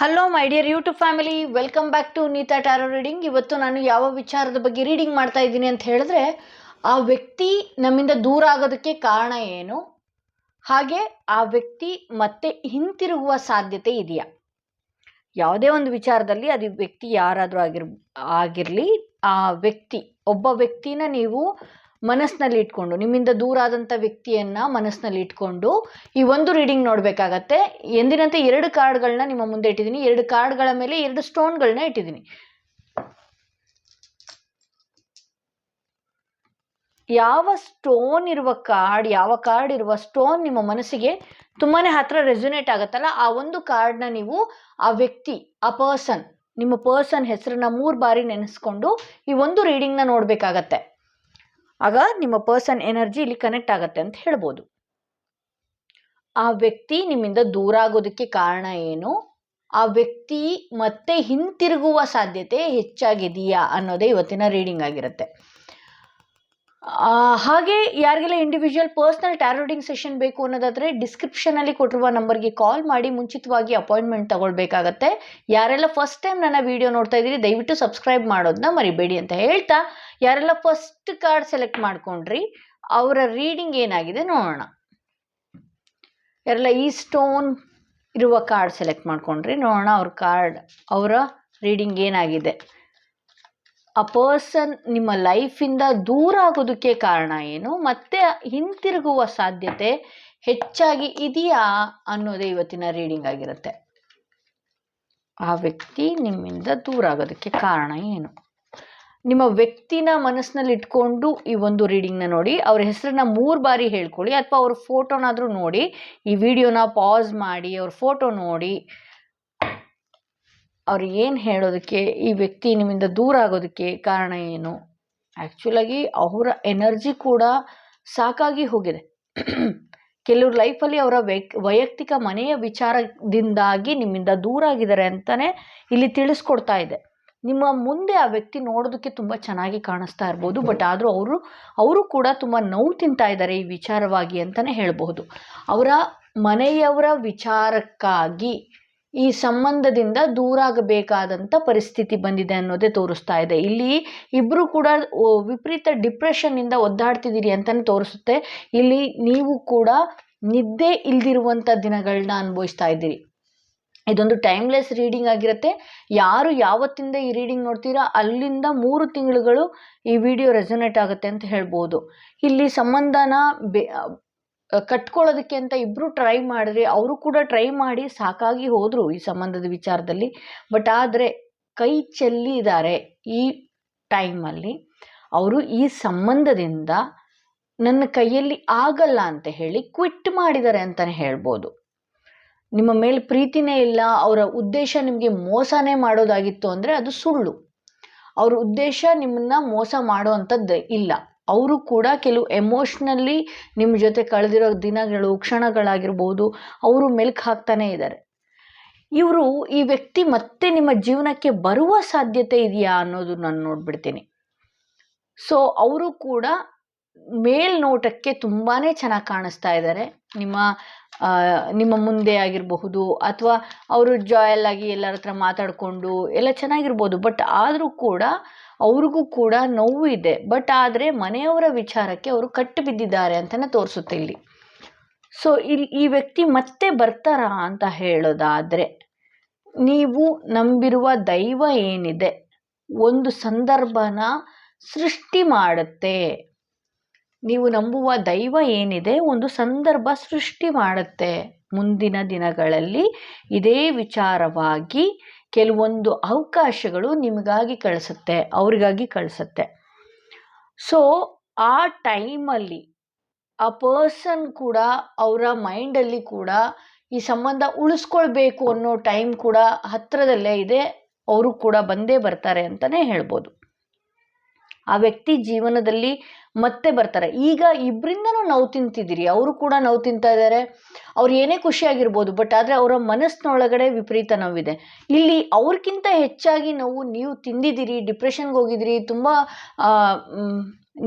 Hello my dear YouTube family, welcome back to Neeta tarot reading. ಇವತ್ತು ನಾನು ಯಾವ ವಿಚಾರದ ಬಗ್ಗೆ ರೀಡಿಂಗ್ ಮಾಡ್ತಾ ಇದ್ದೀನಿ ಅಂತ ಹೇಳಿದ್ರೆ, ಆ ವ್ಯಕ್ತಿ ನಮ್ಮಿಂದ ದೂರ ಆಗೋದಕ್ಕೆ ಕಾರಣ ಏನು, ಹಾಗೆ ಆ ವ್ಯಕ್ತಿ ಮತ್ತೆ ಹಿಂತಿರುಗುವ ಸಾಧ್ಯತೆ ಇದೆಯಾ. ಯಾವುದೇ ಒಂದು ವಿಚಾರದಲ್ಲಿ ಅದು ವ್ಯಕ್ತಿ ಯಾರಾದರೂ ಆಗಿರಲಿ, ಆ ಒಬ್ಬ ವ್ಯಕ್ತಿನ ನೀವು ಮನಸ್ಸಿನಲ್ಲಿ ಇಟ್ಕೊಂಡು, ನಿಮ್ಮಿಂದ ದೂರ ಆದಂಥ ವ್ಯಕ್ತಿಯನ್ನು ಮನಸ್ಸಿನಲ್ಲಿ ಇಟ್ಕೊಂಡು ಈ ಒಂದು ರೀಡಿಂಗ್ ನೋಡಬೇಕಾಗತ್ತೆ. ಎಂದಿನಂತೆ 2 ಕಾರ್ಡ್ಗಳನ್ನ ನಿಮ್ಮ ಮುಂದೆ ಇಟ್ಟಿದ್ದೀನಿ. 2 ಕಾರ್ಡ್ಗಳ ಮೇಲೆ 2 ಸ್ಟೋನ್ಗಳನ್ನ ಇಟ್ಟಿದ್ದೀನಿ. ಯಾವ ಕಾರ್ಡ್ ಇರುವ ಸ್ಟೋನ್ ನಿಮ್ಮ ಮನಸ್ಸಿಗೆ ತುಂಬಾನೇ ಹತ್ರ ರೆಸೊನೇಟ್ ಆಗುತ್ತಲ್ಲ, ಆ ಒಂದು ಕಾರ್ಡ್ನ ನೀವು ಆ ವ್ಯಕ್ತಿ, ನಿಮ್ಮ ಪರ್ಸನ್ ಹೆಸರನ್ನ 3 ಬಾರಿ ನೆನೆಸ್ಕೊಂಡು ಈ ಒಂದು ರೀಡಿಂಗ್ನ ನೋಡಬೇಕಾಗತ್ತೆ. ಆಗ ನಿಮ್ಮ ಪರ್ಸನ್ ಎನರ್ಜಿ ಇಲ್ಲಿ ಕನೆಕ್ಟ್ ಆಗತ್ತೆ ಅಂತ ಹೇಳ್ಬೋದು. ಆ ವ್ಯಕ್ತಿ ನಿಮ್ಮಿಂದ ದೂರ ಆಗೋದಕ್ಕೆ ಕಾರಣ ಏನು, ಆ ವ್ಯಕ್ತಿ ಮತ್ತೆ ಹಿಂತಿರುಗುವ ಸಾಧ್ಯತೆ ಹೆಚ್ಚಾಗಿದೆಯಾ ಅನ್ನೋದೇ ಇವತ್ತಿನ ರೀಡಿಂಗ್ ಆಗಿರುತ್ತೆ. ಹಾಗೆ ಯಾರಿಗೆಲ್ಲ individual personal tarot reading session ಬೇಕು ಅನ್ನೋದಾದರೆ ಡಿಸ್ಕ್ರಿಪ್ಷನಲ್ಲಿ ಕೊಟ್ಟಿರುವ ನಂಬರ್ಗೆ ಕಾಲ್ ಮಾಡಿ ಮುಂಚಿತವಾಗಿ ಅಪಾಯಿಂಟ್ಮೆಂಟ್ ತಗೊಳ್ಬೇಕಾಗತ್ತೆ. ಯಾರೆಲ್ಲ ಫಸ್ಟ್ ಟೈಮ್ ನನ್ನ ವಿಡಿಯೋ ನೋಡ್ತಾ ಇದ್ದೀರಿ, ದಯವಿಟ್ಟು ಸಬ್ಸ್ಕ್ರೈಬ್ ಮಾಡೋದನ್ನ ಮರಿಬೇಡಿ ಅಂತ ಹೇಳ್ತಾ, ಯಾರೆಲ್ಲ ಫಸ್ಟ್ ಕಾರ್ಡ್ ಸೆಲೆಕ್ಟ್ ಮಾಡ್ಕೊಂಡ್ರಿ ಅವರ ರೀಡಿಂಗ್ ಏನಾಗಿದೆ ನೋಡೋಣ. ಯಾರೆಲ್ಲ ಈ ಸ್ಟೋನ್ ಇರುವ ಕಾರ್ಡ್ ಸೆಲೆಕ್ಟ್ ಮಾಡ್ಕೊಂಡ್ರಿ ನೋಡೋಣ ಅವರ ರೀಡಿಂಗ್ ಏನಾಗಿದೆ. ಆ ಪರ್ಸನ್ ನಿಮ್ಮ ಲೈಫಿಂದ ದೂರ ಆಗೋದಕ್ಕೆ ಕಾರಣ ಏನು, ಮತ್ತೆ ಹಿಂತಿರುಗುವ ಸಾಧ್ಯತೆ ಹೆಚ್ಚಾಗಿ ಇದೆಯಾ ಅನ್ನೋದೇ ಇವತ್ತಿನ ರೀಡಿಂಗ್ ಆಗಿರುತ್ತೆ. ಆ ವ್ಯಕ್ತಿ ನಿಮ್ಮಿಂದ ದೂರ ಆಗೋದಕ್ಕೆ ಕಾರಣ ಏನು. ನಿಮ್ಮ ವ್ಯಕ್ತಿನ ಮನಸ್ಸಿನಲ್ಲಿ ಇಟ್ಕೊಂಡು ಈ ಒಂದು ರೀಡಿಂಗ್ನ ನೋಡಿ. ಅವ್ರ ಹೆಸರನ್ನ 3 ಬಾರಿ ಹೇಳ್ಕೊಳ್ಳಿ, ಅಥವಾ ಅವ್ರ ಫೋಟೋನಾದರೂ ನೋಡಿ. ಈ ವಿಡಿಯೋನ ಪಾಸ್ ಮಾಡಿ ಅವ್ರ ಫೋಟೋ ನೋಡಿ. ಅವ್ರು ಏನು ಹೇಳೋದಕ್ಕೆ, ಈ ವ್ಯಕ್ತಿ ನಿಮ್ಮಿಂದ ದೂರ ಆಗೋದಕ್ಕೆ ಕಾರಣ ಏನು. ಆ್ಯಕ್ಚುಲಾಗಿ ಅವರ ಎನರ್ಜಿ ಕೂಡ ಸಾಕಾಗಿ ಹೋಗಿದೆ. ಕೆಲವ್ರ ಲೈಫಲ್ಲಿ ಅವರ ವೈಯಕ್ತಿಕ ಮನೆಯ ವಿಚಾರದಿಂದಾಗಿ ನಿಮ್ಮಿಂದ ದೂರ ಆಗಿದ್ದಾರೆ ಅಂತಲೇ ಇಲ್ಲಿ ತಿಳಿಸ್ಕೊಡ್ತಾ ಇದೆ. ನಿಮ್ಮ ಮುಂದೆ ಆ ವ್ಯಕ್ತಿ ನೋಡೋದಕ್ಕೆ ತುಂಬ ಚೆನ್ನಾಗಿ ಕಾಣಿಸ್ತಾ ಇರ್ಬೋದು, ಬಟ್ ಆದರೂ ಅವರು ಕೂಡ ತುಂಬ ನೋವು ತಿಂತಾ ಇದ್ದಾರೆ ಈ ವಿಚಾರವಾಗಿ ಅಂತಲೇ ಹೇಳಬಹುದು. ಅವರ ಮನೆಯವರ ವಿಚಾರಕ್ಕಾಗಿ ಈ ಸಂಬಂಧದಿಂದ ದೂರ ಆಗಬೇಕಾದಂಥ ಪರಿಸ್ಥಿತಿ ಬಂದಿದೆ ಅನ್ನೋದೇ ತೋರಿಸ್ತಾ ಇದೆ. ಇಲ್ಲಿ ಇಬ್ಬರು ಕೂಡ ವಿಪರೀತ ಡಿಪ್ರೆಷನ್ನಿಂದ ಒದ್ದಾಡ್ತಿದ್ದೀರಿ ಅಂತಲೇ ತೋರಿಸುತ್ತೆ. ಇಲ್ಲಿ ನೀವು ಕೂಡ ನಿದ್ದೆ ಇಲ್ದಿರುವಂಥ ದಿನಗಳನ್ನ ಅನುಭವಿಸ್ತಾ ಇದ್ದೀರಿ. ಇದೊಂದು ಟೈಮ್ಲೆಸ್ ರೀಡಿಂಗ್ ಆಗಿರುತ್ತೆ. ಯಾರು ಯಾವತ್ತಿಂದ ಈ ರೀಡಿಂಗ್ ನೋಡ್ತೀರಾ ಅಲ್ಲಿಂದ 3 ತಿಂಗಳುಗಳು ಈ ವಿಡಿಯೋ ರೆಸೊನೇಟ್ ಆಗುತ್ತೆ ಅಂತ ಹೇಳ್ಬೋದು. ಇಲ್ಲಿ ಸಂಬಂಧನ ಕಟ್ಕೊಳ್ಳೋದಕ್ಕೆ ಅಂತ ಇಬ್ಬರು ಟ್ರೈ ಮಾಡಿದ್ರೆ, ಅವರು ಕೂಡ ಟ್ರೈ ಮಾಡಿ ಸಾಕಾಗಿ ಹೋದರು ಈ ಸಂಬಂಧದ ವಿಚಾರದಲ್ಲಿ. ಬಟ್ ಆದರೆ ಕೈ ಚೆಲ್ಲಿದ್ದಾರೆ ಈ ಟೈಮಲ್ಲಿ. ಅವರು ಈ ಸಂಬಂಧದಿಂದ ನನ್ನ ಕೈಯಲ್ಲಿ ಆಗಲ್ಲ ಅಂತ ಹೇಳಿ ಕ್ವಿಟ್ ಮಾಡಿದ್ದಾರೆ ಅಂತಲೇ ಹೇಳ್ಬೋದು. ನಿಮ್ಮ ಮೇಲೆ ಪ್ರೀತಿನೇ ಇಲ್ಲ, ಅವರ ಉದ್ದೇಶ ನಿಮಗೆ ಮೋಸನೇ ಮಾಡೋದಾಗಿತ್ತು ಅಂದರೆ ಅದು ಸುಳ್ಳು. ಅವ್ರ ಉದ್ದೇಶ ನಿಮ್ಮನ್ನ ಮೋಸ ಮಾಡೋ ಅಂಥದ್ದು ಇಲ್ಲ. ಅವರು ಕೂಡ ಕೆಲವು ಎಮೋಷ್ನಲ್ಲಿ ನಿಮ್ಮ ಜೊತೆ ಕಳೆದಿರೋ ದಿನಗಳು, ಕ್ಷಣಗಳಾಗಿರ್ಬೋದು, ಅವರು ಮೆಲುಕು ಹಾಕ್ತಾನೇ ಇದ್ದಾರೆ. ಈ ವ್ಯಕ್ತಿ ಮತ್ತೆ ನಿಮ್ಮ ಜೀವನಕ್ಕೆ ಬರುವ ಸಾಧ್ಯತೆ ಇದೆಯಾ ಅನ್ನೋದು ನಾನು ನೋಡ್ಬಿಡ್ತೀನಿ. ಸೊ ಅವರು ಕೂಡ ಮೇಲ್ನೋಟಕ್ಕೆ ತುಂಬಾ ಚೆನ್ನಾಗಿ ಕಾಣಿಸ್ತಾ ಇದ್ದಾರೆ. ನಿಮ್ಮ ಮುಂದೆ ಆಗಿರಬಹುದು, ಅಥವಾ ಅವರು ಜಾಯಲ್ ಆಗಿ ಎಲ್ಲರ ಹತ್ರ ಮಾತಾಡಿಕೊಂಡು ಎಲ್ಲ ಚೆನ್ನಾಗಿರ್ಬೋದು. ಬಟ್ ಆದರೂ ಕೂಡ ಅವ್ರಿಗೂ ಕೂಡ ನೋವು ಇದೆ. ಬಟ್ ಆದರೆ ಮನೆಯವರ ವಿಚಾರಕ್ಕೆ ಅವರು ಕಟ್ಟು ಬಿದ್ದಿದ್ದಾರೆ ಅಂತಲೇ ತೋರಿಸುತ್ತೆ ಇಲ್ಲಿ. ಸೊ ಈ ವ್ಯಕ್ತಿ ಮತ್ತೆ ಬರ್ತಾರಾ ಅಂತ ಹೇಳೋದಾದರೆ, ನೀವು ನಂಬಿರುವ ದೈವ ಏನಿದೆ ಒಂದು ಸಂದರ್ಭನ ಸೃಷ್ಟಿ ಮಾಡುತ್ತೆ. ನೀವು ನಂಬುವ ದೈವ ಏನಿದೆ ಒಂದು ಸಂದರ್ಭ ಸೃಷ್ಟಿ ಮಾಡುತ್ತೆ. ಮುಂದಿನ ದಿನಗಳಲ್ಲಿ ಇದೇ ವಿಚಾರವಾಗಿ ಕೆಲವೊಂದು ಅವಕಾಶಗಳು ನಿಮಗಾಗಿ ಕಳಿಸುತ್ತೆ, ಅವ್ರಿಗಾಗಿ ಕಳಿಸುತ್ತೆ. ಸೊ ಆ ಟೈಮಲ್ಲಿ ಆ ಪರ್ಸನ್ ಕೂಡ ಅವರ ಮೈಂಡಲ್ಲಿ ಕೂಡ ಈ ಸಂಬಂಧ ಉಳಿಸ್ಕೊಳ್ಬೇಕು ಅನ್ನೋ ಟೈಮ್ ಕೂಡ ಹತ್ತಿರದಲ್ಲೇ ಇದೆ. ಅವರು ಕೂಡ ಬಂದೇ ಬರ್ತಾರೆ ಅಂತಲೇ ಹೇಳ್ಬೋದು. ಆ ವ್ಯಕ್ತಿ ಜೀವನದಲ್ಲಿ ಮತ್ತೆ ಬರ್ತಾರೆ. ಈಗ ಇಬ್ಬರಿಂದನೂ ನೋವು ತಿಂತಿದ್ದೀರಿ, ಅವರು ಕೂಡ ನೋವು ತಿಂತಾ ಇದ್ದಾರೆ. ಅವ್ರು ಏನೇ ಖುಷಿಯಾಗಿರ್ಬೋದು, ಬಟ್ ಆದರೆ ಅವರ ಮನಸ್ಸಿನೊಳಗಡೆ ವಿಪರೀತ ನೋವಿದೆ. ಇಲ್ಲಿ ಅವ್ರಿಗಿಂತ ಹೆಚ್ಚಾಗಿ ನೋವು ನೀವು ತಿಂದಿದ್ದೀರಿ, ಡಿಪ್ರೆಷನ್ಗೆ ಹೋಗಿದ್ದೀರಿ, ತುಂಬ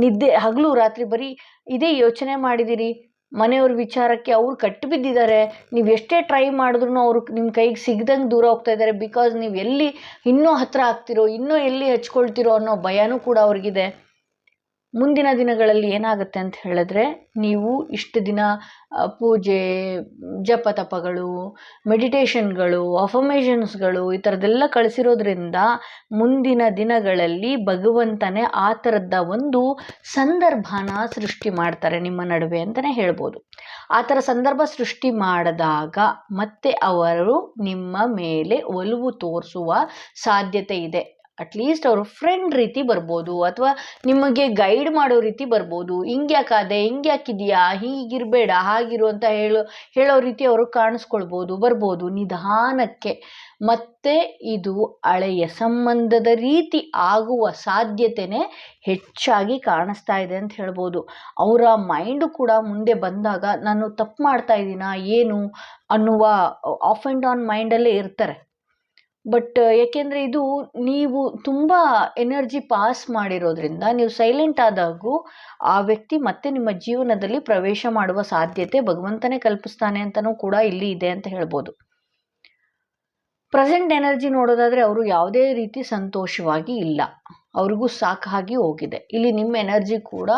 ನಿದ್ದೆ ಹಗಲು ರಾತ್ರಿ ಬರೀ ಇದೇ ಯೋಚನೆ ಮಾಡಿದ್ದೀರಿ. ಮನೆಯವ್ರ ವಿಚಾರಕ್ಕೆ ಅವ್ರು ಕಟ್ಟು ಬಿದ್ದಿದ್ದಾರೆ. ನೀವು ಎಷ್ಟೇ ಟ್ರೈ ಮಾಡಿದ್ರು ಅವರು ನಿಮ್ಮ ಕೈಗೆ ಸಿಗ್ದಂಗೆ ದೂರ ಹೋಗ್ತಾ ಇದ್ದಾರೆ. ಬಿಕಾಸ್ ನೀವು ಎಲ್ಲಿ ಇನ್ನೂ ಹತ್ತಿರ ಆಗ್ತಿರೋ, ಇನ್ನೂ ಎಲ್ಲಿ ಹಚ್ಕೊಳ್ತಿರೋ ಅನ್ನೋ ಭಯನೂ ಕೂಡ ಅವ್ರಿಗಿದೆ. ಮುಂದಿನ ದಿನಗಳಲ್ಲಿ ಏನಾಗುತ್ತೆ ಅಂತ ಹೇಳಿದ್ರೆ, ನೀವು ಇಷ್ಟು ದಿನ ಪೂಜೆ, ಜಪತಪಗಳು, ಮೆಡಿಟೇಷನ್ಗಳು, ಅಫರ್ಮೇಷನ್ಸ್ಗಳು ಈ ಥರದ್ದೆಲ್ಲ ಕಳಿಸಿರೋದ್ರಿಂದ ಮುಂದಿನ ದಿನಗಳಲ್ಲಿ ಭಗವಂತನೇ ಆ ಥರದ ಒಂದು ಸಂದರ್ಭನ ಸೃಷ್ಟಿ ಮಾಡ್ತಾರೆ ನಿಮ್ಮ ನಡುವೆ ಅಂತಲೇ ಹೇಳ್ಬೋದು. ಆ ಥರ ಸಂದರ್ಭ ಸೃಷ್ಟಿ ಮಾಡಿದಾಗ ಮತ್ತೆ ಅವರು ನಿಮ್ಮ ಮೇಲೆ ಒಲವು ತೋರಿಸುವ ಸಾಧ್ಯತೆ ಇದೆ. ಅಟ್ಲೀಸ್ಟ್ ಅವರು ಫ್ರೆಂಡ್ ರೀತಿ ಬರ್ಬೋದು, ಅಥವಾ ನಿಮಗೆ ಗೈಡ್ ಮಾಡೋ ರೀತಿ ಬರ್ಬೋದು. ಹಿಂಗ್ಯಾಕಾದೆ, ಹಿಂಗ್ಯಾಕಿದೆಯಾ, ಹೀಗಿರಬೇಡ, ಹಾಗಿರು ಅಂತ ಹೇಳೋ ರೀತಿ ಅವರು ಕಾಣಿಸ್ಕೊಳ್ಬೋದು, ಬರ್ಬೋದು ನಿಧಾನಕ್ಕೆ. ಮತ್ತೆ ಇದು ಹಳೆಯ ಸಂಬಂಧದ ರೀತಿ ಆಗುವ ಸಾಧ್ಯತೆನೇ ಹೆಚ್ಚಾಗಿ ಕಾಣಿಸ್ತಾ ಇದೆ ಅಂತ ಹೇಳ್ಬೋದು. ಅವರ ಮೈಂಡು ಕೂಡ ಮುಂದೆ ಬಂದಾಗ ನಾನು ತಪ್ಪು ಮಾಡ್ತಾ ಇದ್ದೀನಾ ಏನು ಅನ್ನುವ ಆಫ್ ಆ್ಯಂಡ್ ಆನ್ ಮೈಂಡಲ್ಲೇ ಇರ್ತಾರೆ. ಬಟ್ ಏಕೆಂದರೆ ಇದು ನೀವು ತುಂಬ ಎನರ್ಜಿ ಪಾಸ್ ಮಾಡಿರೋದ್ರಿಂದ ನೀವು ಸೈಲೆಂಟ್ ಆದಾಗೂ ಆ ವ್ಯಕ್ತಿ ಮತ್ತೆ ನಿಮ್ಮ ಜೀವನದಲ್ಲಿ ಪ್ರವೇಶ ಮಾಡುವ ಸಾಧ್ಯತೆ ಭಗವಂತನೇ ಕಲ್ಪಿಸ್ತಾನೆ ಅಂತಲೂ ಕೂಡ ಇಲ್ಲಿ ಇದೆ ಅಂತ ಹೇಳ್ಬೋದು. ಪ್ರೆಸೆಂಟ್ ಎನರ್ಜಿ ನೋಡೋದಾದರೆ ಅವರು ಯಾವುದೇ ರೀತಿ ಸಂತೋಷವಾಗಿ ಇಲ್ಲ, ಅವ್ರಿಗೂ ಸಾಕಾಗಿ ಹೋಗಿದೆ. ಇಲ್ಲಿ ನಿಮ್ಮ ಎನರ್ಜಿ ಕೂಡ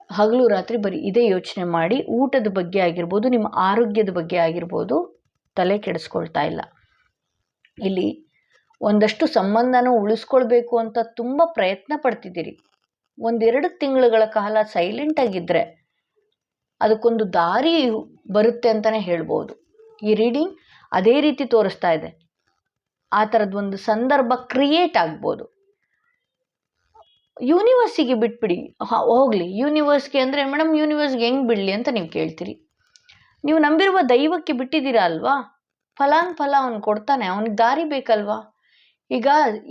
ಹಗಲು ರಾತ್ರಿ ಬರೀ ಇದೇ ಯೋಚನೆ ಮಾಡಿ ಊಟದ ಬಗ್ಗೆ ಆಗಿರ್ಬೋದು, ನಿಮ್ಮ ಆರೋಗ್ಯದ ಬಗ್ಗೆ ಆಗಿರ್ಬೋದು ತಲೆ ಕೆಡಿಸ್ಕೊಳ್ತಾ ಇಲ್ಲ. ಇಲ್ಲಿ ಒಂದಷ್ಟು ಸಂಬಂಧನ ಉಳಿಸ್ಕೊಳ್ಬೇಕು ಅಂತ ತುಂಬ ಪ್ರಯತ್ನ ಪಡ್ತಿದ್ದೀರಿ. 1-2 ತಿಂಗಳುಗಳ ಕಾಲ ಸೈಲೆಂಟ್ ಆಗಿದ್ದರೆ ಅದಕ್ಕೊಂದು ದಾರಿ ಬರುತ್ತೆ ಅಂತಲೇ ಹೇಳ್ಬೋದು. ಈ ರೀಡಿಂಗ್ ಅದೇ ರೀತಿ ತೋರಿಸ್ತಾ ಇದೆ. ಆ ಥರದ್ದೊಂದು ಸಂದರ್ಭ ಕ್ರಿಯೇಟ್ ಆಗ್ಬೋದು. ಯೂನಿವರ್ಸಿಗೆ ಬಿಟ್ಬಿಡಿ, ಹೋಗಲಿ ಯೂನಿವರ್ಸ್ಗೆ ಅಂದರೆ ಮೇಡಮ್ ಯೂನಿವರ್ಸ್ಗೆ ಹೆಂಗೆ ಬಿಡಲಿ ಅಂತ ನೀವು ಕೇಳ್ತೀರಿ. ನೀವು ನಂಬಿರುವ ದೈವಕ್ಕೆ ಬಿಟ್ಟಿದ್ದೀರಾ ಅಲ್ವಾ, ಫಲ ಅವನು ಕೊಡ್ತಾನೆ, ಅವನಿಗೆ ದಾರಿ ಬೇಕಲ್ವಾ. ಈಗ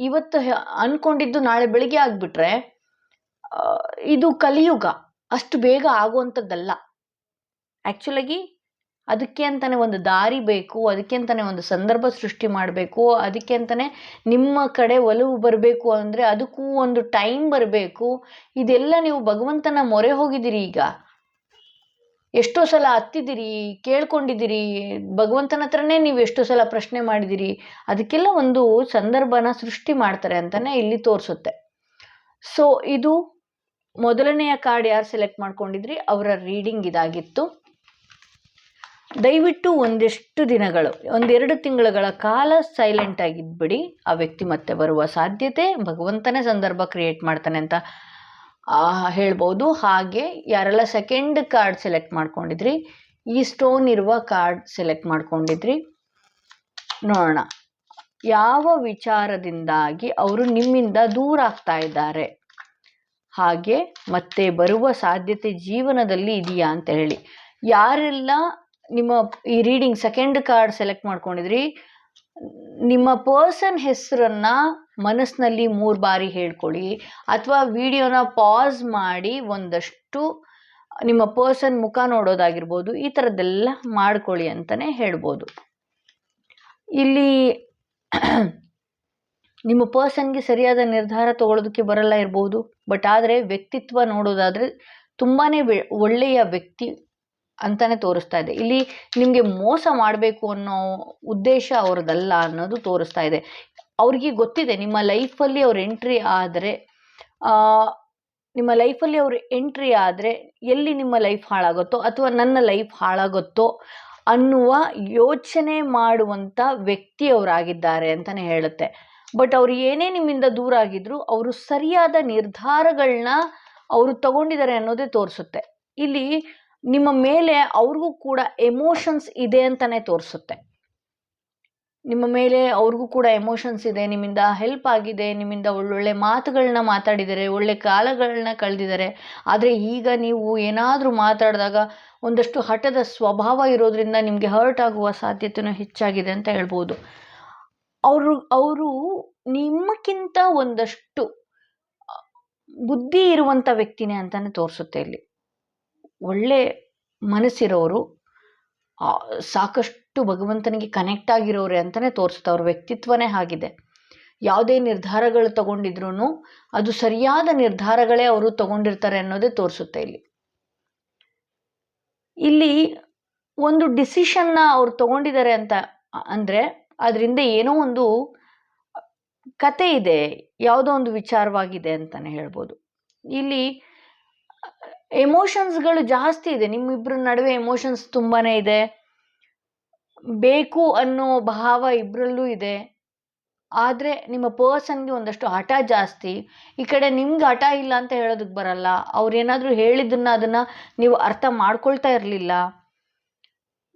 ಇವತ್ತು ಅಂದ್ಕೊಂಡಿದ್ದು ನಾಳೆ ಬೆಳಿಗ್ಗೆ ಆಗಿಬಿಟ್ರೆ ಇದು ಕಲಿಯುಗ, ಅಷ್ಟು ಬೇಗ ಆಗುವಂಥದ್ದಲ್ಲ. ಆ್ಯಕ್ಚುಲಾಗಿ ಅದಕ್ಕೆ ಅಂತಲೇ ಒಂದು ದಾರಿ ಬೇಕು, ಅದಕ್ಕೆ ಅಂತಲೇ ಒಂದು ಸಂದರ್ಭ ಸೃಷ್ಟಿ ಮಾಡಬೇಕು, ಅದಕ್ಕೆ ಅಂತಲೇ ನಿಮ್ಮ ಕಡೆ ಒಲವು ಬರಬೇಕು ಅಂದರೆ ಅದಕ್ಕೂ ಒಂದು ಟೈಮ್ ಬರಬೇಕು. ಇದೆಲ್ಲ ನೀವು ಭಗವಂತನ ಮೊರೆ ಹೋಗಿದ್ದೀರಿ. ಈಗ ಎಷ್ಟೋ ಸಲ ಹತ್ತಿದ್ದೀರಿ, ಕೇಳ್ಕೊಂಡಿದ್ದೀರಿ, ಭಗವಂತನ ಹತ್ರನೇ ನೀವು ಎಷ್ಟೋ ಸಲ ಪ್ರಶ್ನೆ ಮಾಡಿದ್ದೀರಿ. ಅದಕ್ಕೆಲ್ಲ ಒಂದು ಸಂದರ್ಭನ ಸೃಷ್ಟಿ ಮಾಡ್ತಾರೆ ಅಂತಲೇ ಇಲ್ಲಿ ತೋರಿಸುತ್ತೆ. ಸೊ ಇದು ಮೊದಲನೆಯ ಕಾರ್ಡ್ ಯಾರು ಸೆಲೆಕ್ಟ್ ಮಾಡ್ಕೊಂಡಿದ್ರಿ ಅವರ ರೀಡಿಂಗ್ ಇದಾಗಿತ್ತು. ದಯವಿಟ್ಟು ಒಂದೆಷ್ಟು ದಿನಗಳು, 1-2 ತಿಂಗಳುಗಳ ಕಾಲ ಸೈಲೆಂಟ್ ಆಗಿದ್ಬಿಡಿ. ಆ ವ್ಯಕ್ತಿ ಮತ್ತೆ ಬರುವ ಸಾಧ್ಯತೆ ಭಗವಂತನೇ ಸಂದರ್ಭ ಕ್ರಿಯೇಟ್ ಮಾಡ್ತಾನೆ ಅಂತ ಹೇಳ್ಬೋದು. ಹಾಗೆ ಯಾರೆಲ್ಲ ಸೆಕೆಂಡ್ ಕಾರ್ಡ್ ಸೆಲೆಕ್ಟ್ ಮಾಡ್ಕೊಂಡಿದ್ರಿ, ಈ ಸ್ಟೋನ್ ಇರುವ ಕಾರ್ಡ್ ಸೆಲೆಕ್ಟ್ ಮಾಡ್ಕೊಂಡಿದ್ರಿ, ನೋಡೋಣ ಯಾವ ವಿಚಾರದಿಂದಾಗಿ ಅವರು ನಿಮ್ಮಿಂದ ದೂರ ಆಗ್ತಾ ಇದ್ದಾರೆ, ಹಾಗೆ ಮತ್ತೆ ಬರುವ ಸಾಧ್ಯತೆ ಜೀವನದಲ್ಲಿ ಇದೆಯಾ ಅಂತ ಹೇಳಿ. ಯಾರೆಲ್ಲ ನಿಮ್ಮ ಈ ರೀಡಿಂಗ್ ಸೆಕೆಂಡ್ ಕಾರ್ಡ್ ಸೆಲೆಕ್ಟ್ ಮಾಡ್ಕೊಂಡಿದ್ರಿ, ನಿಮ್ಮ ಪರ್ಸನ್ ಹೆಸರನ್ನ ಮನಸ್ಸಿನಲ್ಲಿ 3 ಬಾರಿ ಹೇಳ್ಕೊಳ್ಳಿ, ಅಥವಾ ವಿಡಿಯೋನ ಪಾಸ್ ಮಾಡಿ ಒಂದಷ್ಟು ನಿಮ್ಮ ಪರ್ಸನ್ ಮುಖ ನೋಡೋದಾಗಿರ್ಬೋದು, ಈ ಥರದ್ದೆಲ್ಲ ಮಾಡ್ಕೊಳ್ಳಿ ಅಂತಲೇ ಹೇಳ್ಬೋದು. ಇಲ್ಲಿ ನಿಮ್ಮ ಪರ್ಸನ್ಗೆ ಸರಿಯಾದ ನಿರ್ಧಾರ ತಗೊಳ್ಳೋದಕ್ಕೆ ಬರಲ್ಲ ಇರ್ಬೋದು, ಬಟ್ ಆದರೆ ವ್ಯಕ್ತಿತ್ವ ನೋಡೋದಾದರೆ ತುಂಬಾ ಒಳ್ಳೆಯ ವ್ಯಕ್ತಿ ಅಂತಲೇ ತೋರಿಸ್ತಾ ಇದೆ. ಇಲ್ಲಿ ನಿಮಗೆ ಮೋಸ ಮಾಡಬೇಕು ಅನ್ನೋ ಉದ್ದೇಶ ಅವ್ರದ್ದಲ್ಲ ಅನ್ನೋದು ತೋರಿಸ್ತಾ ಇದೆ. ಅವ್ರಿಗೆ ಗೊತ್ತಿದೆ ನಿಮ್ಮ ಲೈಫಲ್ಲಿ ಅವ್ರು ಎಂಟ್ರಿ ಆದರೆ ಎಲ್ಲಿ ನಿಮ್ಮ ಲೈಫ್ ಹಾಳಾಗುತ್ತೋ ಅಥವಾ ನನ್ನ ಲೈಫ್ ಹಾಳಾಗುತ್ತೋ ಅನ್ನುವ ಯೋಚನೆ ಮಾಡುವಂಥ ವ್ಯಕ್ತಿ ಅವರಾಗಿದ್ದಾರೆ ಅಂತಲೇ ಹೇಳುತ್ತೆ. ಬಟ್ ಅವ್ರು ಏನೇ ನಿಮ್ಮಿಂದ ದೂರ ಆಗಿದ್ರು ಅವರು ಸರಿಯಾದ ನಿರ್ಧಾರಗಳನ್ನ ಅವರು ತಗೊಂಡಿದ್ದಾರೆ ಅನ್ನೋದೇ ತೋರಿಸುತ್ತೆ. ಇಲ್ಲಿ ನಿಮ್ಮ ಮೇಲೆ ಅವ್ರಿಗೂ ಕೂಡ ಎಮೋಷನ್ಸ್ ಇದೆ ಅಂತಲೇ ತೋರಿಸುತ್ತೆ. ನಿಮ್ಮ ಮೇಲೆ ಅವ್ರಿಗೂ ಕೂಡ ಎಮೋಷನ್ಸ್ ಇದೆ, ನಿಮ್ಮಿಂದ ಹೆಲ್ಪ್ ಆಗಿದೆ, ನಿಮ್ಮಿಂದ ಒಳ್ಳೊಳ್ಳೆ ಮಾತುಗಳನ್ನ ಮಾತಾಡಿದ್ದಾರೆ, ಒಳ್ಳೆ ಕಾಲಗಳನ್ನ ಕಳೆದಿದ್ದಾರೆ. ಆದರೆ ಈಗ ನೀವು ಏನಾದರೂ ಮಾತಾಡಿದಾಗ ಒಂದಷ್ಟು ಹಠದ ಸ್ವಭಾವ ಇರೋದ್ರಿಂದ ನಿಮಗೆ ಹರ್ಟ್ ಆಗುವ ಸಾಧ್ಯತೆಯೂ ಹೆಚ್ಚಾಗಿದೆ ಅಂತ ಹೇಳ್ಬೋದು. ಅವರು ನಿಮ್ಮಕ್ಕಿಂತ ಒಂದಷ್ಟು ಬುದ್ಧಿ ಇರುವಂಥ ವ್ಯಕ್ತಿನೇ ಅಂತಲೇ ತೋರಿಸುತ್ತೆ. ಇಲ್ಲಿ ಒಳ್ಳೆ ಮನಸ್ಸಿರೋರು, ಸಾಕಷ್ಟು ಭಗವಂತನಿಗೆ ಕನೆಕ್ಟ್ ಆಗಿರೋರೆ ಅಂತಲೇ ತೋರಿಸುತ್ತೆ. ಅವ್ರ ವ್ಯಕ್ತಿತ್ವನೇ ಆಗಿದೆ. ಯಾವುದೇ ನಿರ್ಧಾರಗಳು ತಗೊಂಡಿದ್ರು ಅದು ಸರಿಯಾದ ನಿರ್ಧಾರಗಳೇ ಅವರು ತಗೊಂಡಿರ್ತಾರೆ ಅನ್ನೋದೇ ತೋರಿಸುತ್ತೆ ಇಲ್ಲಿ. ಇಲ್ಲಿ ಒಂದು ಡಿಸಿಷನ್ನ ಅವ್ರು ತಗೊಂಡಿದ್ದಾರೆ ಅಂತ ಅಂದರೆ ಅದರಿಂದ ಏನೋ ಒಂದು ಕತೆ ಇದೆ, ಯಾವುದೋ ಒಂದು ವಿಚಾರವಾಗಿದೆ ಅಂತಲೇ ಹೇಳ್ಬೋದು. ಇಲ್ಲಿ ಎಮೋಷನ್ಸ್ಗಳು ಜಾಸ್ತಿ ಇದೆ, ನಿಮ್ಮಿಬ್ಬರ ನಡುವೆ ಎಮೋಷನ್ಸ್ ತುಂಬಾ ಇದೆ, ಬೇಕು ಅನ್ನೋ ಭಾವ ಇಬ್ಬರಲ್ಲೂ ಇದೆ. ಆದರೆ ನಿಮ್ಮ ಪರ್ಸನ್ಗೆ ಒಂದಷ್ಟು ಹಠ ಜಾಸ್ತಿ. ಈ ಕಡೆ ನಿಮ್ಗೆ ಹಠ ಇಲ್ಲ ಅಂತ ಹೇಳೋದಕ್ಕೆ ಬರಲ್ಲ, ಅವ್ರೇನಾದರೂ ಹೇಳಿದ್ದನ್ನು ಅದನ್ನು ನೀವು ಅರ್ಥ ಮಾಡ್ಕೊಳ್ತಾ ಇರಲಿಲ್ಲ.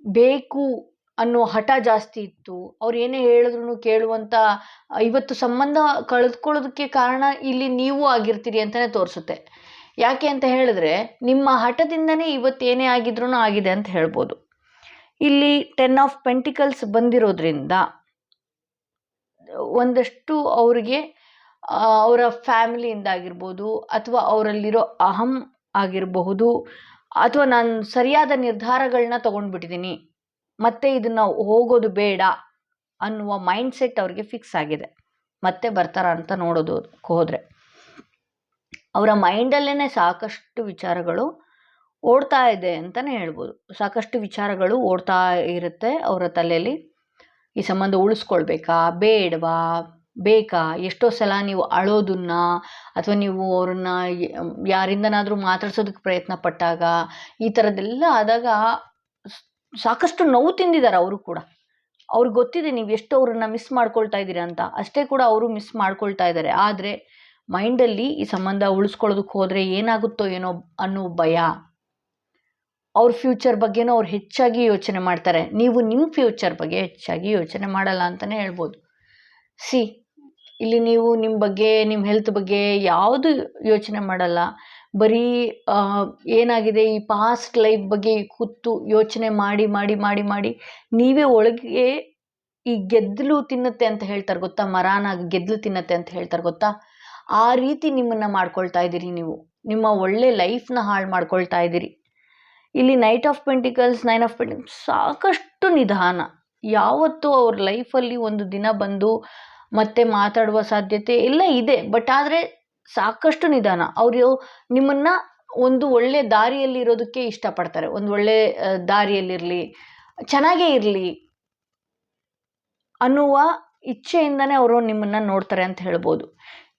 ಬೇಕು ಅನ್ನೋ ಹಠ ಜಾಸ್ತಿ ಇತ್ತು. ಅವ್ರು ಏನೇ ಹೇಳಿದ್ರು ಕೇಳುವಂಥ, ಇವತ್ತು ಸಂಬಂಧ ಕಳೆದುಕೊಳ್ಳೋದಕ್ಕೆ ಕಾರಣ ಇಲ್ಲಿ ನೀವು ಆಗಿರ್ತೀರಿ ಅಂತಲೇ ತೋರಿಸುತ್ತೆ. ಯಾಕೆ ಅಂತ ಹೇಳಿದ್ರೆ ನಿಮ್ಮ ಹಠದಿಂದನೇ ಇವತ್ತೇನೇ ಆಗಿದ್ರೂ ಆಗಿದೆ ಅಂತ ಹೇಳ್ಬೋದು. ಇಲ್ಲಿ 10 ಆಫ್ ಪೆಂಟಿಕಲ್ಸ್ ಬಂದಿರೋದ್ರಿಂದ ಒಂದಷ್ಟು ಅವರಿಗೆ ಅವರ ಫ್ಯಾಮಿಲಿಯಿಂದ ಆಗಿರ್ಬೋದು, ಅಥವಾ ಅವರಲ್ಲಿರೋ ಅಹಂ ಆಗಿರಬಹುದು, ಅಥವಾ ನಾನು ಸರಿಯಾದ ನಿರ್ಧಾರಗಳನ್ನ ತೊಗೊಂಡ್ಬಿಟ್ಟಿದ್ದೀನಿ, ಮತ್ತೆ ಇದನ್ನು ಹೋಗೋದು ಬೇಡ ಅನ್ನುವ ಮೈಂಡ್ಸೆಟ್ ಅವ್ರಿಗೆ ಫಿಕ್ಸ್ ಆಗಿದೆ. ಮತ್ತೆ ಬರ್ತಾರ ಅಂತ ನೋಡೋದಕ್ಕೆ ಹೋದರೆ ಅವರ ಮೈಂಡಲ್ಲೇ ಸಾಕಷ್ಟು ವಿಚಾರಗಳು ಓಡ್ತಾ ಇದೆ ಅಂತಲೇ ಹೇಳ್ಬೋದು. ಸಾಕಷ್ಟು ವಿಚಾರಗಳು ಓಡ್ತಾ ಇರುತ್ತೆ ಅವರ ತಲೆಯಲ್ಲಿ. ಈ ಸಂಬಂಧ ಉಳಿಸ್ಕೊಳ್ಬೇಕಾ ಬೇಡವಾ, ಬೇಕಾ, ಎಷ್ಟೋ ಸಲ ನೀವು ಅಳೋದನ್ನ ಅಥವಾ ನೀವು ಅವ್ರನ್ನ ಯಾರಿಂದನಾದರೂ ಮಾತಾಡ್ಸೋದಕ್ಕೆ ಪ್ರಯತ್ನ ಪಟ್ಟಾಗ, ಈ ಥರದ್ದೆಲ್ಲ ಆದಾಗ ಸಾಕಷ್ಟು ನೋವು ತಿಂದಿದ್ದಾರೆ ಅವರು ಕೂಡ. ಅವ್ರಿಗೆ ಗೊತ್ತಿದೆ ನೀವು ಎಷ್ಟು ಅವ್ರನ್ನ ಮಿಸ್ ಮಾಡ್ಕೊಳ್ತಾ ಇದ್ದೀರಾ ಅಂತ, ಅಷ್ಟೇ ಕೂಡ ಅವರು ಮಿಸ್ ಮಾಡ್ಕೊಳ್ತಾ ಇದ್ದಾರೆ. ಆದರೆ ಮೈಂಡಲ್ಲಿ ಈ ಸಂಬಂಧ ಉಳಿಸ್ಕೊಳ್ಳೋದಕ್ಕೆ ಹೋದರೆ ಏನಾಗುತ್ತೋ ಏನೋ ಅನ್ನೋ ಭಯ. ಅವ್ರ ಫ್ಯೂಚರ್ ಬಗ್ಗೆನೂ ಅವ್ರು ಹೆಚ್ಚಾಗಿ ಯೋಚನೆ ಮಾಡ್ತಾರೆ, ನೀವು ನಿಮ್ಮ ಫ್ಯೂಚರ್ ಬಗ್ಗೆ ಹೆಚ್ಚಾಗಿ ಯೋಚನೆ ಮಾಡಲ್ಲ ಅಂತಲೇ ಹೇಳ್ಬೋದು. ಇಲ್ಲಿ ನೀವು ನಿಮ್ಮ ಬಗ್ಗೆ, ನಿಮ್ಮ ಹೆಲ್ತ್ ಬಗ್ಗೆ ಯಾವುದು ಯೋಚನೆ ಮಾಡಲ್ಲ. ಬರೀ ಏನಾಗಿದೆ ಈ ಪಾಸ್ಟ್ ಲೈಫ್ ಬಗ್ಗೆ ಕೂತು ಯೋಚನೆ ಮಾಡಿ ಮಾಡಿ ಮಾಡಿ ಮಾಡಿ ನೀವೇ ಒಳಗೆ ಈ ಗೆದ್ದಲು ತಿನ್ನುತ್ತೆ ಅಂತ ಹೇಳ್ತಾರೆ ಗೊತ್ತಾ, ಮರಾನ ಗೆದ್ದಲು ತಿನ್ನುತ್ತೆ ಅಂತ ಹೇಳ್ತಾರೆ ಗೊತ್ತಾ, ಆ ರೀತಿ ನಿಮ್ಮನ್ನು ಮಾಡ್ಕೊಳ್ತಾ ಇದ್ದೀರಿ. ನೀವು ನಿಮ್ಮ ಒಳ್ಳೆ ಲೈಫ್ನ ಹಾಳು ಮಾಡ್ಕೊಳ್ತಾ ಇದ್ದೀರಿ. ಇಲ್ಲಿ knight of pentacles, 9 of pentacles ಸಾಕಷ್ಟು ನಿಧಾನ. ಯಾವತ್ತೂ ಅವ್ರ ಲೈಫಲ್ಲಿ ಒಂದು ದಿನ ಬಂದು ಮತ್ತೆ ಮಾತಾಡುವ ಸಾಧ್ಯತೆ ಎಲ್ಲ ಇದೆ, ಬಟ್ ಆದರೆ ಸಾಕಷ್ಟು ನಿಧಾನ. ಅವರು ನಿಮ್ಮನ್ನು ಒಂದು ಒಳ್ಳೆ ದಾರಿಯಲ್ಲಿ ಇರೋದಕ್ಕೆ ಇಷ್ಟಪಡ್ತಾರೆ. ಒಂದು ಒಳ್ಳೆ ದಾರಿಯಲ್ಲಿರಲಿ, ಚೆನ್ನಾಗೇ ಇರಲಿ ಅನ್ನುವ ಇಚ್ಛೆಯಿಂದನೇ ಅವರು ನಿಮ್ಮನ್ನು ನೋಡ್ತಾರೆ ಅಂತ ಹೇಳ್ಬೋದು.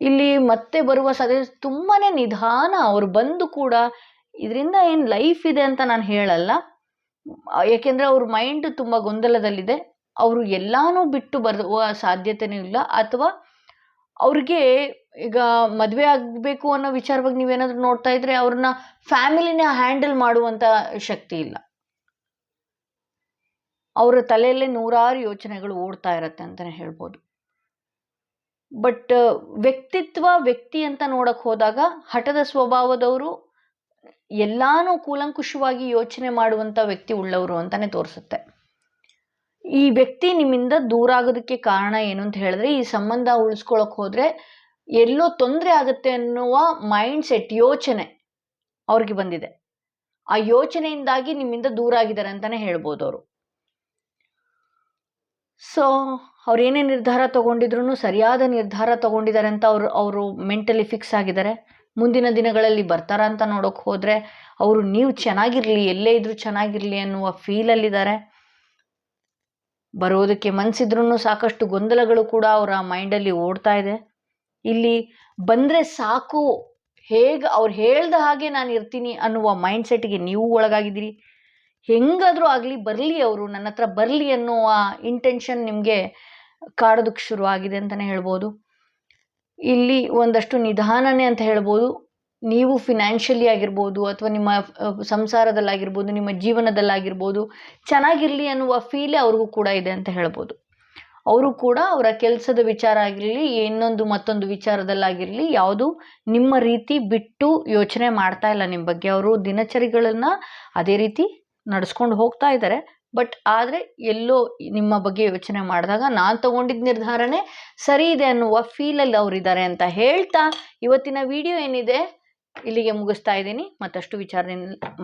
ಇಲ್ಲಿ ಮತ್ತೆ ಬರುವ ಸಾಧ್ಯತೆ ತುಂಬಾ ನಿಧಾನ. ಅವರು ಬಂದು ಕೂಡ ಇದರಿಂದ ಏನು ಲೈಫ್ ಇದೆ ಅಂತ ನಾನು ಹೇಳಲ್ಲ, ಯಾಕೆಂದರೆ ಅವ್ರ ಮೈಂಡ್ ತುಂಬ ಗೊಂದಲದಲ್ಲಿದೆ. ಅವರು ಎಲ್ಲಾನು ಬಿಟ್ಟು ಬರುವ ಸಾಧ್ಯತೆಯೂ ಇಲ್ಲ, ಅಥವಾ ಅವ್ರಿಗೆ ಈಗ ಮದುವೆ ಆಗಬೇಕು ಅನ್ನೋ ವಿಚಾರವಾಗಿ ನೀವೇನಾದರೂ ನೋಡ್ತಾ ಇದ್ರೆ ಅವ್ರನ್ನ ಫ್ಯಾಮಿಲಿನ ಹ್ಯಾಂಡಲ್ ಮಾಡುವಂಥ ಶಕ್ತಿ ಇಲ್ಲ. ಅವರ ತಲೆಯಲ್ಲೇ ನೂರಾರು ಯೋಚನೆಗಳು ಓಡ್ತಾ ಇರತ್ತೆ ಅಂತಲೇ ಹೇಳ್ಬೋದು. ಬಟ್ ವ್ಯಕ್ತಿ ಅಂತ ನೋಡಕ್ಕೆ ಹೋದಾಗ ಹಠದ ಸ್ವಭಾವದವರು ಎಲ್ಲಾನು ಕೂಲಂಕುಷವಾಗಿ ಯೋಚನೆ ಮಾಡುವಂಥ ವ್ಯಕ್ತಿ ಉಳ್ಳವರು ಅಂತಲೇ ತೋರಿಸುತ್ತೆ. ಈ ವ್ಯಕ್ತಿ ನಿಮ್ಮಿಂದ ದೂರ ಆಗೋದಕ್ಕೆ ಕಾರಣ ಏನು ಅಂತ ಹೇಳಿದ್ರೆ, ಈ ಸಂಬಂಧ ಉಳಿಸ್ಕೊಳಕ್ಕೆ ಹೋದರೆ ಎಲ್ಲೋ ತೊಂದರೆ ಆಗುತ್ತೆ ಅನ್ನುವ ಮೈಂಡ್ ಸೆಟ್, ಯೋಚನೆ ಅವ್ರಿಗೆ ಬಂದಿದೆ. ಆ ಯೋಚನೆಯಿಂದಾಗಿ ನಿಮ್ಮಿಂದ ದೂರ ಆಗಿದ್ದಾರೆ ಅಂತಲೇ ಹೇಳ್ಬೋದು ಅವರು. ಸೊ ಅವ್ರು ಏನೇ ನಿರ್ಧಾರ ತೊಗೊಂಡಿದ್ರು ಸರಿಯಾದ ನಿರ್ಧಾರ ತೊಗೊಂಡಿದ್ದಾರೆ ಅಂತ ಅವರು ಮೆಂಟಲಿ ಫಿಕ್ಸ್ ಆಗಿದ್ದಾರೆ. ಮುಂದಿನ ದಿನಗಳಲ್ಲಿ ಬರ್ತಾರ ಅಂತ ನೋಡೋಕೆ ಹೋದರೆ ಅವರು ನೀವು ಚೆನ್ನಾಗಿರಲಿ, ಎಲ್ಲೇ ಇದ್ರೂ ಚೆನ್ನಾಗಿರಲಿ ಅನ್ನುವ ಫೀಲಲ್ಲಿದ್ದಾರೆ. ಬರೋದಕ್ಕೆ ಮನಸ್ಸಿದ್ರೂ ಸಾಕಷ್ಟು ಗೊಂದಲಗಳು ಕೂಡ ಅವರ ಮೈಂಡಲ್ಲಿ ಓಡ್ತಾ ಇದೆ. ಇಲ್ಲಿ ಬಂದರೆ ಸಾಕು, ಅವ್ರು ಹೇಳ್ದ ಹಾಗೆ ನಾನು ಇರ್ತೀನಿ ಅನ್ನುವ ಮೈಂಡ್ಸೆಟ್ಗೆ ನೀವು ಒಳಗಾಗಿದ್ದೀರಿ. ಹೆಂಗಾದರೂ ಆಗಲಿ ಬರಲಿ, ಅವರು ನನ್ನ ಹತ್ರ ಬರಲಿ ಅನ್ನುವ ಇಂಟೆನ್ಷನ್ ನಿಮಗೆ ಕಾಡೋದಕ್ಕೆ ಶುರುವಾಗಿದೆ ಅಂತಲೇ ಹೇಳ್ಬೋದು. ಇಲ್ಲಿ ಒಂದಷ್ಟು ನಿಧಾನನೇ ಅಂತ ಹೇಳ್ಬೋದು. ನೀವು ಫಿನಾನ್ಷಿಯಲಿ ಆಗಿರ್ಬೋದು, ಅಥವಾ ನಿಮ್ಮ ಸಂಸಾರದಲ್ಲಾಗಿರ್ಬೋದು, ನಿಮ್ಮ ಜೀವನದಲ್ಲಾಗಿರ್ಬೋದು ಚೆನ್ನಾಗಿರಲಿ ಅನ್ನುವ ಫೀಲೇ ಅವ್ರಿಗೂ ಕೂಡ ಇದೆ ಅಂತ ಹೇಳ್ಬೋದು. ಅವರು ಕೂಡ ಅವರ ಕೆಲಸದ ವಿಚಾರ ಆಗಿರಲಿ, ಇನ್ನೊಂದು ಮತ್ತೊಂದು ವಿಚಾರದಲ್ಲಾಗಿರಲಿ, ಯಾವುದು ನಿಮ್ಮ ರೀತಿ ಬಿಟ್ಟು ಯೋಚನೆ ಮಾಡ್ತಾ ಇಲ್ಲ ನಿಮ್ಮ ಬಗ್ಗೆ. ಅವರು ದಿನಚರಿಗಳನ್ನು ಅದೇ ರೀತಿ ನಡೆಸ್ಕೊಂಡು ಹೋಗ್ತಾ ಇದ್ದಾರೆ. ಬಟ್ ಆದರೆ ಎಲ್ಲೋ ನಿಮ್ಮ ಬಗ್ಗೆ ಯೋಚನೆ ಮಾಡಿದಾಗ ನಾನು ತಗೊಂಡಿದ್ದ ನಿರ್ಧಾರನೇ ಸರಿ ಇದೆ ಅನ್ನುವ ಫೀಲಲ್ಲಿ ಅವರಿದ್ದಾರೆ ಅಂತ ಹೇಳ್ತಾ ಇವತ್ತಿನ ವಿಡಿಯೋ ಏನಿದೆ ಇಲ್ಲಿಗೆ ಮುಗಿಸ್ತಾ ಇದ್ದೀನಿ.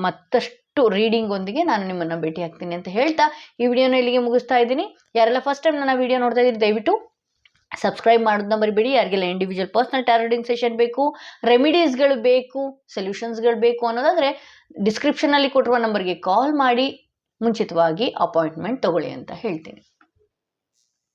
ಮತ್ತಷ್ಟು ರೀಡಿಂಗ್ ನಾನು ನಿಮ್ಮನ್ನು ಭೇಟಿ ಆಗ್ತೀನಿ ಅಂತ ಹೇಳ್ತಾ ಈ ವಿಡಿಯೋನ ಇಲ್ಲಿಗೆ ಮುಗಿಸ್ತಾ ಇದ್ದೀನಿ. ಯಾರೆಲ್ಲ ಫಸ್ಟ್ ಟೈಮ್ ನನ್ನ ವಿಡಿಯೋ ನೋಡ್ತಾ ಇದ್ದೀರಿ ದಯವಿಟ್ಟು ಸಬ್ಸ್ಕ್ರೈಬ್ ಮಾಡೋದನ್ನ ಮರಿಬೇಡಿ. ಯಾರಿಗೆಲ್ಲ ಇಂಡಿವಿಜುವಲ್ ಪರ್ಸನಲ್ ಟಾರೋ ರೀಡಿಂಗ್ ಸೆಷನ್ ಬೇಕು, ರೆಮಿಡೀಸ್ಗಳು ಬೇಕು, ಸೊಲ್ಯೂಷನ್ಸ್ಗಳು ಬೇಕು ಅನ್ನೋದಾದರೆ ಡಿಸ್ಕ್ರಿಪ್ಷನಲ್ಲಿ ಕೊಟ್ಟಿರುವ ನಂಬರ್ಗೆ ಕಾಲ್ ಮಾಡಿ ಮುಂಚಿತವಾಗಿ ಅಪಾಯಿಂಟ್ಮೆಂಟ್ ತಗೊಳ್ಳಿ ಅಂತ ಹೇಳ್ತೀನಿ.